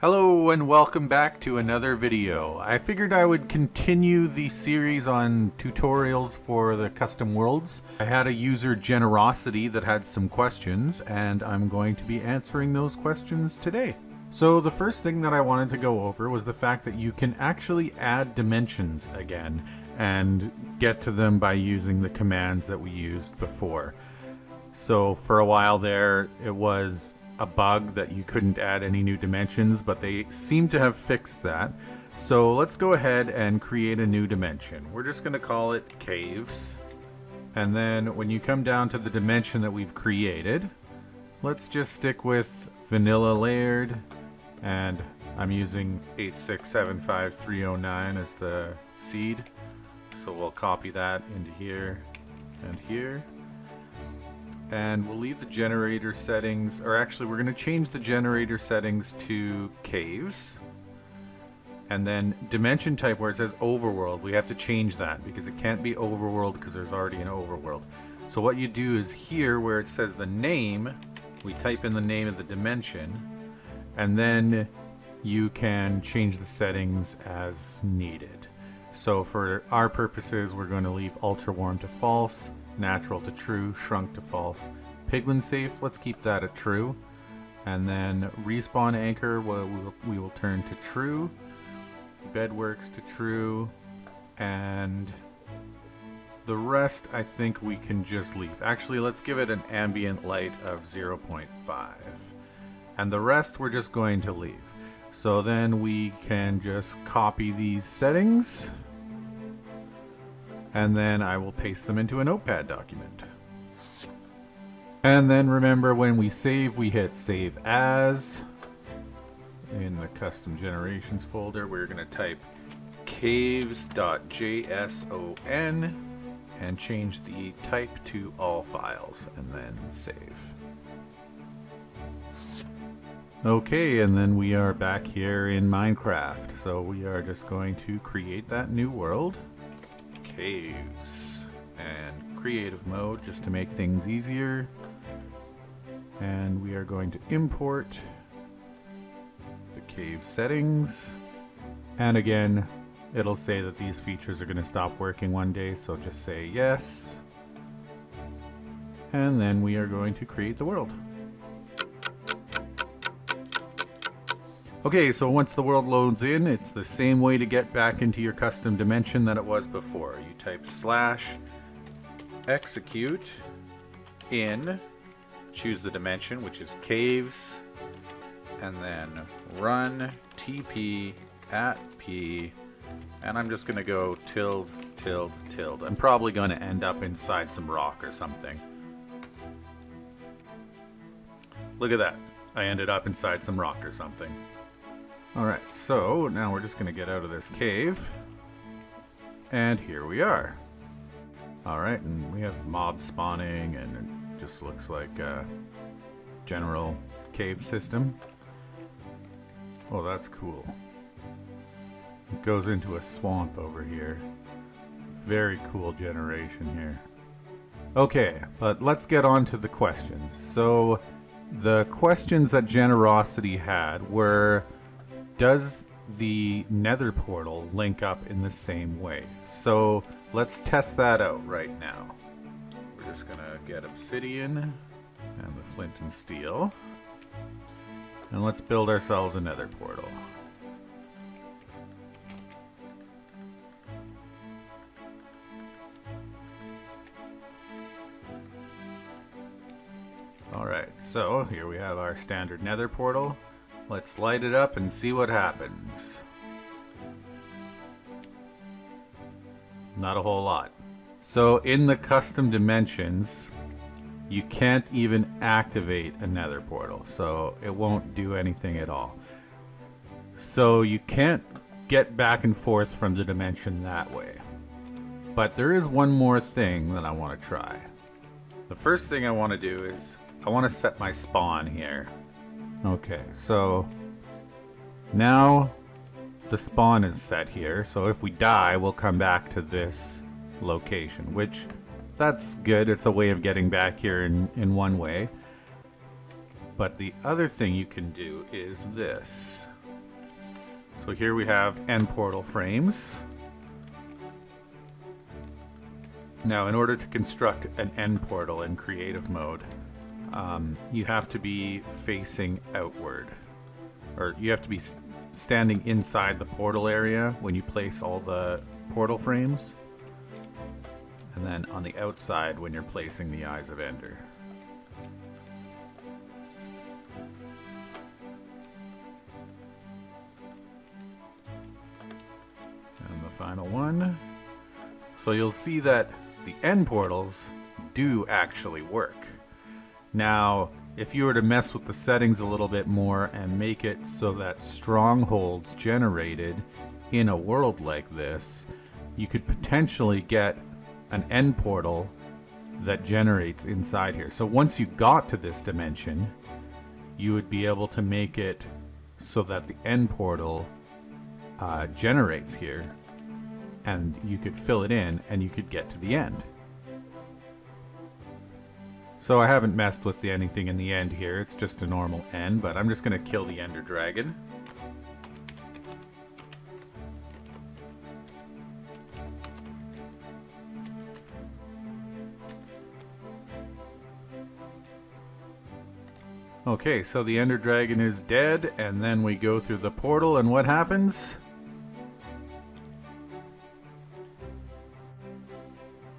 Hello and welcome back to another video. I figured I would continue the series on tutorials for the custom worlds. I had a user Generosity that had some questions and I'm going to be answering those questions today. So the first thing that I wanted to go over was the fact that you can actually add dimensions again and get to them by using the commands that we used before. So for a while there it was a bug that you couldn't add any new dimensions, but they seem to have fixed that. So let's go ahead and create a new dimension. We're just going to call it caves. And then when you come down to the dimension that we've created, let's just stick with vanilla layered, and I'm using 8675309 as the seed. So we'll copy that into here and here. And we'll leave the generator settings, or actually we're going to change the generator settings to caves. And then dimension type where it says overworld, we have to change that because it can't be overworld because there's already an overworld. So what you do is here where it says the name, we type in the name of the dimension, and then you can change the settings as needed. So for our purposes, we're going to leave ultra warm to false, natural to true, shrunk to false. Piglin safe, let's keep that at true. And then respawn anchor, we will turn to true. Bedworks to true. And the rest I think we can just leave. Actually, let's give it an ambient light of 0.5. And the rest we're just going to leave. So then we can just copy these settings, and then I will paste them into a notepad document. And then remember, when we save, we hit save as. In the custom generations folder, we're going to type caves.json and change the type to all files, and then save. Okay, and then we are back here in Minecraft. So we are just going to create that new world. Caves. And creative mode just to make things easier. And we are going to import the cave settings. And again, it'll say that these features are going to stop working one day, so just say yes. And then we are going to create the world. Okay, so once the world loads in, it's the same way to get back into your custom dimension that it was before. You type / execute in, choose the dimension, which is caves, and then run tp at p, and I'm just going to go tilde, tilde, tilde. I'm probably going to end up inside some rock or something. Look at that. I ended up inside some rock or something. Alright, so now we're just going to get out of this cave. And here we are. Alright, and we have mobs spawning, and it just looks like a general cave system. Oh, that's cool. It goes into a swamp over here. Very cool generation here. Okay, but let's get on to the questions. So, the questions that Generosity had were, does the Nether portal link up in the same way? So let's test that out right now. We're just gonna get obsidian and the flint and steel, and let's build ourselves a Nether portal. Alright, so here we have our standard Nether portal. Let's light it up and see what happens. Not a whole lot. So in the custom dimensions, you can't even activate a Nether portal, so it won't do anything at all. So you can't get back and forth from the dimension that way. But there is one more thing that I want to try. The first thing I want to do is I want to set my spawn here. Okay, so now the spawn is set here, so if we die, we'll come back to this location, which that's good. It's a way of getting back here in one way. But the other thing you can do is this. So here we have end portal frames. Now, in order to construct an end portal in creative mode, you have to be facing outward, or you have to be standing inside the portal area when you place all the portal frames, and then on the outside when you're placing the Eyes of Ender. And the final one. So you'll see that the end portals do actually work. Now, if you were to mess with the settings a little bit more and make it so that strongholds generated in a world like this, you could potentially get an end portal that generates inside here. So once you got to this dimension, you would be able to make it so that the end portal generates here, and you could fill it in and you could get to the end. So I haven't messed with anything in the end here, it's just a normal end, but I'm just going to kill the Ender Dragon. Okay, so the Ender Dragon is dead, and then we go through the portal, and what happens?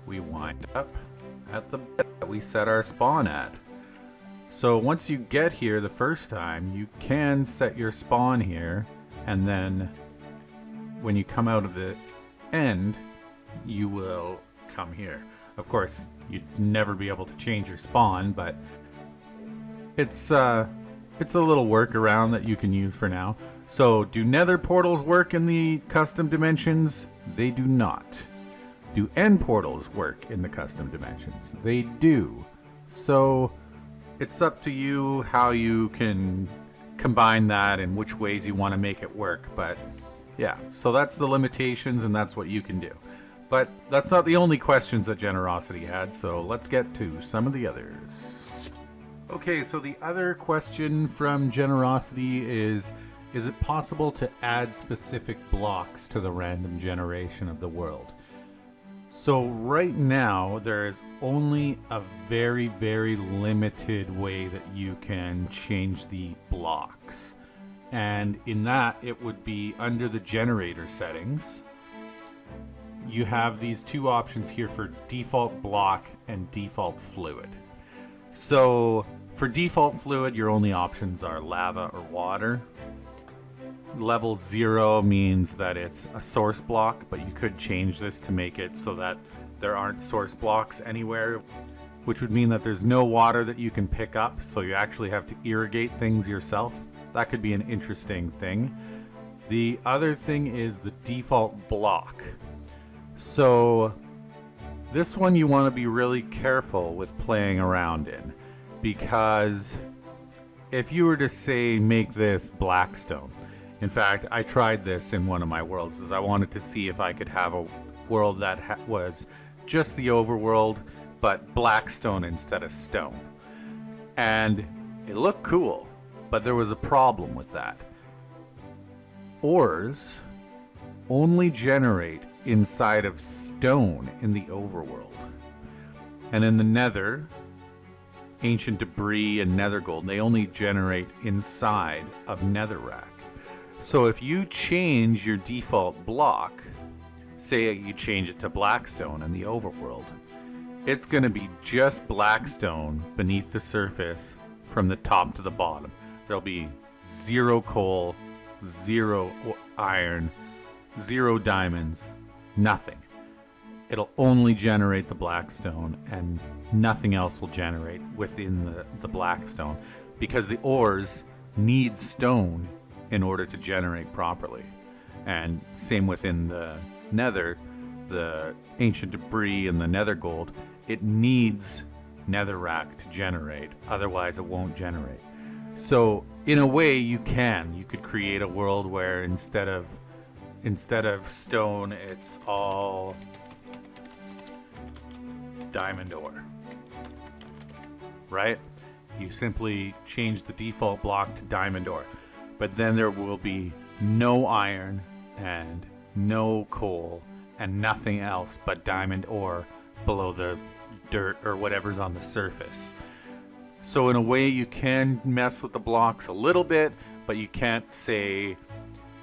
We wind up at the bed that we set our spawn at. So once you get here the first time, you can set your spawn here, and then when you come out of the end, you will come here. Of course, you'd never be able to change your spawn, but it's a little workaround that you can use for now. So do nether portals work in the custom dimensions? They do not. Do end portals work in the custom dimensions? They do. So it's up to you how you can combine that and which ways you want to make it work. But yeah, so that's the limitations and that's what you can do. But that's not the only questions that Generosity had, so let's get to some of the others. Okay, so the other question from Generosity is it possible to add specific blocks to the random generation of the world? So right now, there is only a very, very limited way that you can change the blocks. And in that, it would be under the generator settings. You have these two options here for default block and default fluid. So for default fluid, your only options are lava or water. Level 0 means that it's a source block, but you could change this to make it so that there aren't source blocks anywhere, which would mean that there's no water that you can pick up, so you actually have to irrigate things yourself. That could be an interesting thing. The other thing is the default block. So this one you want to be really careful with playing around in, because if you were to say make this blackstone, in fact, I tried this in one of my worlds, as I wanted to see if I could have a world that was just the overworld, but blackstone instead of stone. And it looked cool, but there was a problem with that. Ores only generate inside of stone in the overworld. And in the nether, ancient debris and nether gold, they only generate inside of netherrack. So if you change your default block, say you change it to blackstone in the overworld, it's going to be just blackstone beneath the surface from the top to the bottom. There'll be 0 coal, 0 iron, 0 diamonds, nothing. It'll only generate the blackstone, and nothing else will generate within the blackstone, because the ores need stone in order to generate properly. And same within the nether, the ancient debris and the nether gold, it needs netherrack to generate, otherwise it won't generate. So in a way you could create a world where instead of stone, it's all diamond ore, right? You simply change the default block to diamond ore. But then there will be no iron and no coal and nothing else but diamond ore below the dirt or whatever's on the surface. So in a way you can mess with the blocks a little bit, but you can't say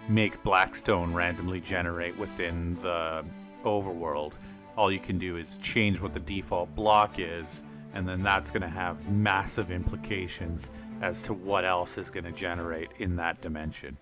make Blackstone randomly generate within the overworld. All you can do is change what the default block is, and then that's going to have massive implications as to what else is going to generate in that dimension.